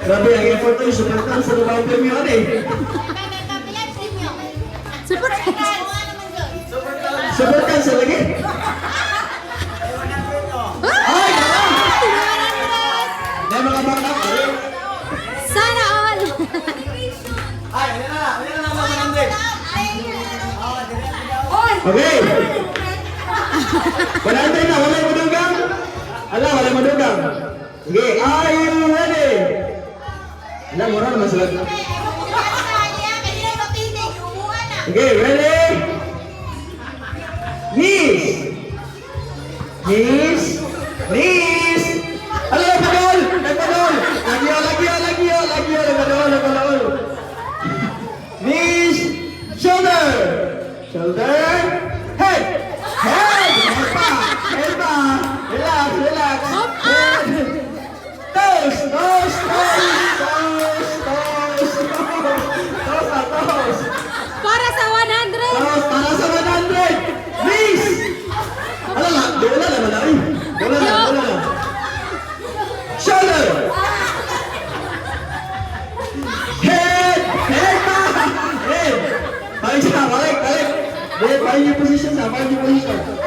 Grabe, ang effort ko yung supportan sa lumaw premyo eh. Super. Supportan sa lagi. Ay, naman! Dahil mga bangka. Sana all. Ay, ano na naman Okay. Wala yung madugang. Ala, wala yung madugang. Okay, are you ready? Ala, mura naman sila. Okay, ready? Knees. Knees. Knees. Ala, nagpadol. Nagpadol. Nagpadol. Knees. Shoulder. Shoulder. Head. Head. Head pa. Relax. Head. Toes. Toes. Para sa 100. Toes. Para sa 100. Knees. Ala na. Bola naman na. Bola na. Shoulder. Head. Head pa. Head. Balik. Head. Find your position.